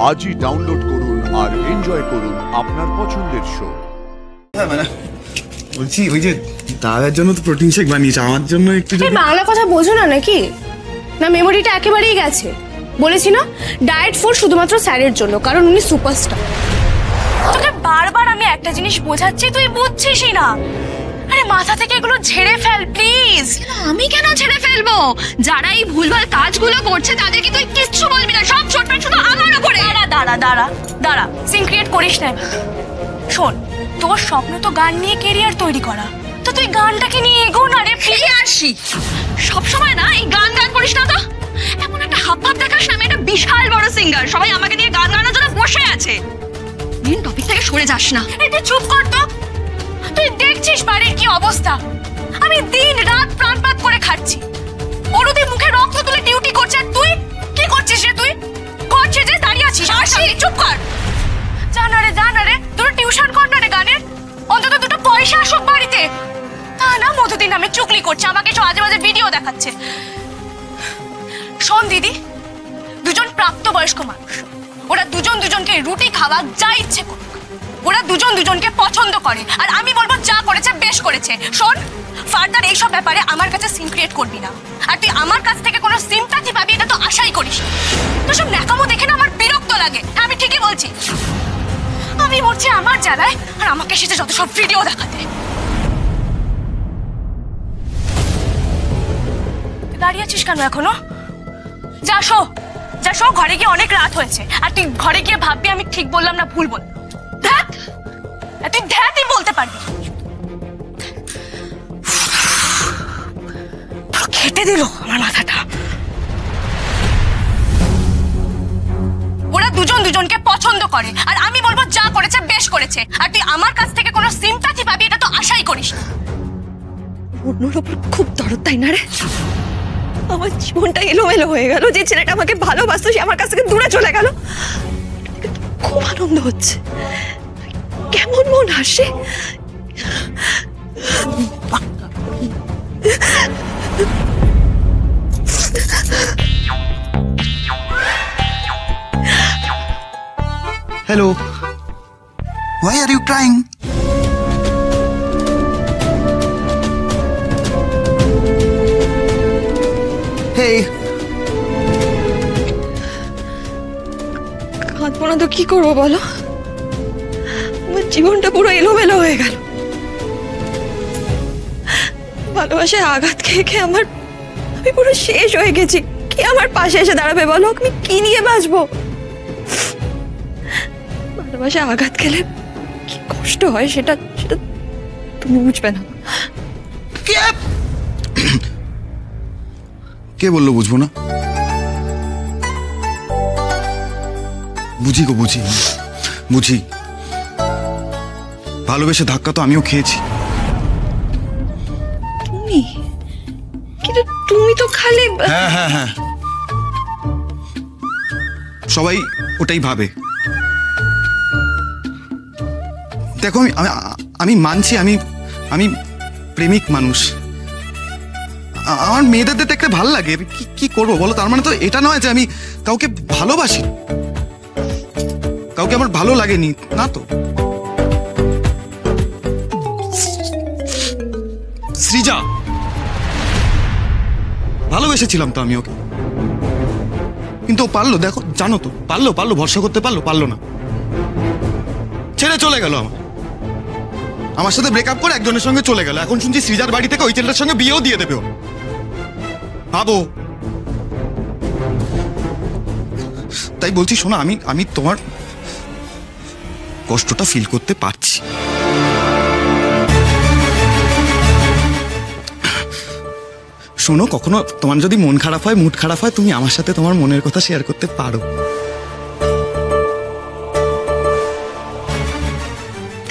আজই ডাউনলোড করুন আর এনজয় করুন আপনার পছন্দের শো। হ্যাঁ মানে বলছি ওই যে দাদার জন্য তো প্রোটিন শেক বানিয়েছে, আমার জন্য একটু। বাংলা কথা বোঝো না নাকি? না মেমোরিটা একেবারেই গেছে? বলেছি না ডায়েট ফুড শুধুমাত্র স্যারের জন্য, কারণ উনি সুপারস্টার। তোকে বারবার আমি একটা জিনিস বোঝাচ্ছি, তুই বুঝছিসই না। আরে মাথা থেকে এগুলো ঝেড়ে ফেল প্লিজ। আমি কেন ছেড়ে ফেলবো? যারা এই ভুলভাল কাজগুলো করছে তাদেরকে তুই কিচ্ছু বলবি না, সব ছোট শুধু আমার উপরে। দাঁড়া সিন ক্রিয়েট করিস না। শোন, তোর স্বপ্ন তো গান নিয়ে কেরিয়ার তৈরি করা, তো তুই গানটাকে নিয়ে এগো না রে। আসি সবসময় না এই গান করিস না তো। এমন একটা হাব ভাব দেখাস না আমি একটা বিশাল বড় সিঙ্গার, সবাই আমাকে নিয়ে গান গানোর জন্য বসে আছে। মেন টপিক থেকে সরে যাস না। তুই চুপ কর তো। তুই দেখছিস বাড়ির কি অবস্থা। আমি দিন রাত প্রাণপাত করে খাচ্ছি, ওরুদি মুখে রক্ত তুলে ডিউটি করছে, আর তুই কি করছিস রে? তুই করছিস যে দাঁড়িয়ে আছিস। চুপ কর। যা না রে তোর টিউশন কর না রে গানের, অন্তত দুটো পয়সা আসুক বাড়িতে। তা না মধুদিন নামে চুগলি করছে, আমাকে সব আজে বাজে ভিডিও দেখাচ্ছে। শোন দিদি, দুজন প্রাপ্তবয়স্ক মানুষ, ওরা দুজনকে রুটি খাওয়া যা ইচ্ছে করুক, ওরা দুজনকে পছন্দ করে, আর আমি বলবো যা করেছে বেশ করেছে। শোন, ফার্দার এইসব ব্যাপারে আমার কাছে সিন ক্রিয়েট করবি না, আর তুই আমার কাছ থেকে কোনো সিম্পাথি পাবি এটা তো আশাই করিস। তো সব ন্যাকামো দেখে না আমার বিরক্ত লাগে। আমি ঠিকই বলছি, আমি মরছি আমার জ্বালায়, আর আমাকে সেটা যত সব ভিডিও দেখাতে। দাঁড়িয়ে আছিস কেন এখনো? যা শো, ঘরে গিয়ে অনেক রাত হয়েছে, আর তুই ঘরে গিয়ে ভাববি আমি ঠিক বললাম না ভুল বললাম। তুই ধ্যাতই বলতে পারবি। খেটে দিল আমার মাথাটা। ওরা দুজনকে পছন্দ করে, আর আমি বলবো যা করেছে বেশ করেছে, আর তুই আমার কাছ থেকে কোনো সিম্পাথি পাবি এটা তো আশাই করিস। অন্যর ওপর খুব দরদ, তাই না রে? আমার জীবনটা এলোমেলো হয়ে গেল। যে ছেলেটা আমাকে ভালোবাসতো সে আমার কাছ থেকে দূরে চলে গেল। খুব আনন্দ হচ্ছে, কেমন মন হাসে। Hello. Why are you crying? Hey. কাঁদবো না তো কি করবো বলো? আমার জীবনটা পুরো এলোমেলো হয়ে গেল। ভালোবাসায় আঘাত খেয়ে আমি পুরো শেষ হয়ে গেছি। কে আমার পাশে এসে দাঁড়াবে বলো? আমি কি নিয়ে বাঁচবো? ভালোবাসায় আঘাত খেলে কি কষ্ট হয় সেটা তুমি বুঝবে না। কে বললো বুঝবো না? বুঝি। ভালোবেসে ধাক্কা তো আমিও খেয়েছি। কিন্তু তুমি তো খালি। হ্যাঁ, সবাই ওটাই ভাবে। দেখো আমি মানছি আমি প্রেমিক মানুষ। আমার মেয়েদের দেখতে ভালো লাগে, কি করবো বলো? তার মানে তো এটা নয় যে আমি কাউকে ভালোবাসি, কাউকে আমার ভালো লাগেনি না তো। সৃজা, ভালোবেসেছিলাম তো আমি ওকে, কিন্তু ও পারলো, দেখো জানো তো, পারলো ভরসা করতে পারলো না, ছেড়ে চলে গেল। আমার সাথে ব্রেকআপ করে একজনের সঙ্গে চলে গেল। এখন শুনছি সৃজার বাড়ি থেকে ওই ছেলেটার সঙ্গে বিয়েও দিয়ে দেবে ও। ভাবো। তাই বলছি শোনো, আমি তোমার কষ্টটা ফিল করতে পারছি। শোনো, কখনো তোমার যদি মন খারাপ হয়, মুড খারাপ হয়, তুমি আমার সাথে তোমার মনের কথা শেয়ার করতে পারো।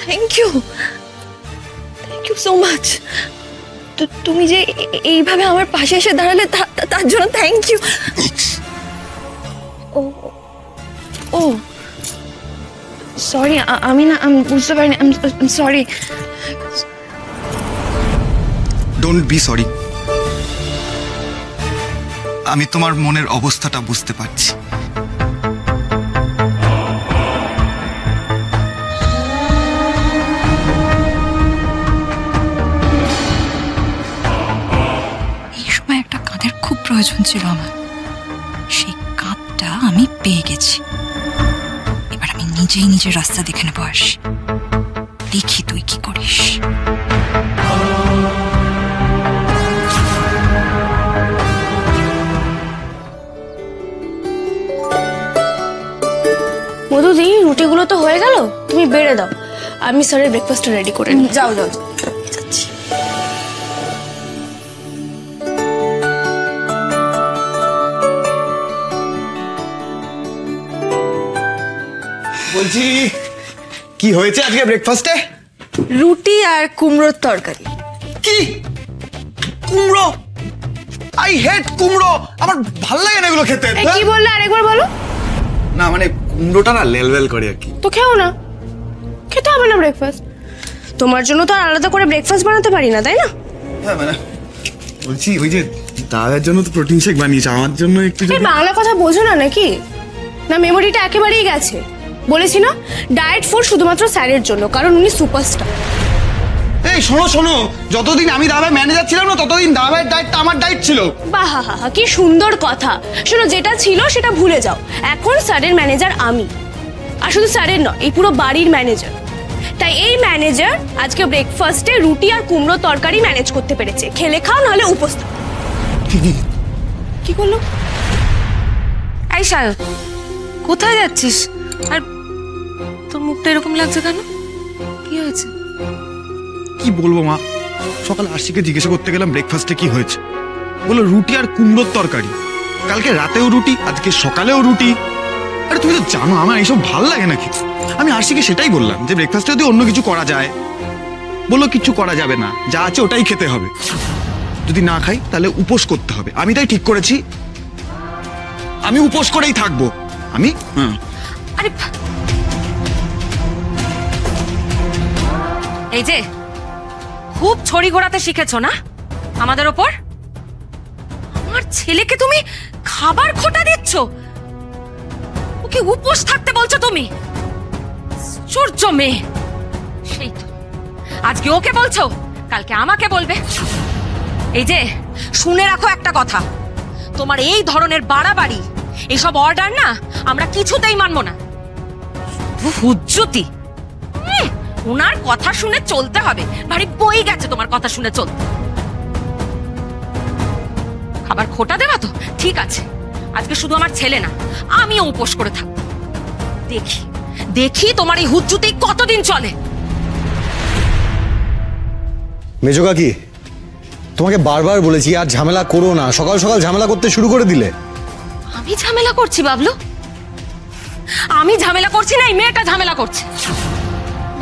Thank you so much. তুমি যে এইভাবে আমার পাশে এসে দাঁড়ালে তার জন্য থ্যাংক ইউ। ও সরি, আমি বুঝতে পারিনি। সরি। Don't be sorry. আমি তোমার মনের অবস্থাটা বুঝতে পারছি। প্রয়োজন ছিল আমার, সেই কাপটা আমি পেয়ে গেছি। এবার আমি নিজেই নিজের রাস্তা দেখে নেবো। আসি, দেখি তুই কি করিস। মধুদি, রুটিগুলো তো হয়ে গেল, তুমি বেড়ে দাও, আমি স্যারের ব্রেকফাস্টটা রেডি করে নিই। যাও যাও যাচ্ছি। বলছি কি হয়েছে আজকে ব্রেকফাস্টে? রুটি আর কুমড়োর তরকারি। কি কুমড়ো? আই হেট কুমড়ো, আমার ভাল লাগে না এগুলো খেতে। কি বললে আরেকবার বলো। না মানে কুমড়োটা না লেলবেল করে আর কি। তো খেও না, খেতে হবে না ব্রেকফাস্ট। তোমার জন্য তো আর আলাদা করে ব্রেকফাস্ট বানাতে পারি না, তাই না? হ্যাঁ মানে বলছি ওই যে দাদার জন্য তো প্রোটিন শেক বানিয়েছে, আমার জন্য একটু এই বাংলা কথা বোঝো না নাকি? না মেমোরিটা একেবারেই গেছে? বলেছি না, ডায়েট ফুড শুধুমাত্র স্যারের জন্য, কারণ উনি সুপারস্টার। এই শোনো শোনো, যতদিন আমি দাদার ম্যানেজার ছিলাম না ততদিন দাদার ডায়েটটা আমার ডায়েট ছিল। বাহ, কি সুন্দর কথা। শোনো, যেটা ছিল সেটা ভুলে যাও। এখন স্যারের ম্যানেজার আমি, আর শুধু স্যারের নয়, এই পুরো বাড়ির ম্যানেজার। তাই এই ম্যানেজার আজকে ব্রেকফাস্টে রুটি আর কুমড়ো তরকারি ম্যানেজ করতে পেরেছে। খেলে খাও, নাহলে উপোস থাকো। কি করলো? এই সায়ন, কোথায় যাচ্ছিস? আর তোর মুখটা এরকম লাগছে কেন? কি হয়েছে? কি বলবো মা, সকালে আশিকে জিজ্ঞাসা করতে গেলাম ব্রেকফাস্টে কি হয়েছে, বললো রুটি আর কুমড়োর তরকারি। কালকে রাতেও রুটি, আজকে সকালেও রুটি। আরে তুমি তো জানো আমার এইসব ভাল লাগে নাকি। আমি আশিকে সেটাই বললাম যে ব্রেকফাস্টে যদি অন্য কিছু করা যায়, বললো কিছু করা যাবে না, যা আছে ওটাই খেতে হবে। যদি না খাই তাহলে উপোস করতে হবে। আমি তাই ঠিক করেছি আমি উপোস করেই থাকবো। আমি আরে এই যে খুব ছড়ি ঘোরাতে শিখেছো না আমাদের ওপর। আমার ছেলেকে তুমি খাবার খোটা দিচ্ছ, ওকে উপোস থাকতে বলছো তুমি? আশ্চর্য মেয়ে। সেই তো, আজকে ওকে বলছো, কালকে আমাকে বলবে। এই যে শুনে রাখো একটা কথা, তোমার এই ধরনের বাড়াবাড়ি, এইসব অর্ডার না আমরা কিছুতেই মানবো না। হুজ্জুতি, ওনার কথা শুনে চলতে হবে। ভারী বই গেছে তোমার কথা শুনে চলতে। খাবার খোটা দেবা তো ঠিক আছে, আজকে শুধু আমার ছেলে না, আমিও উপোস করে থাকবো। দেখি দেখি তোমার এই হুজ্জুতি কতদিন চলে। মেজো কাকি, তোমাকে বারবার বলেছি আর ঝামেলা করো না, সকাল সকাল ঝামেলা করতে শুরু করে দিলে। আমি ঝামেলা করছি বাবলু? আমি ঝামেলা করছি না, এই মেয়েটা ঝামেলা করছে।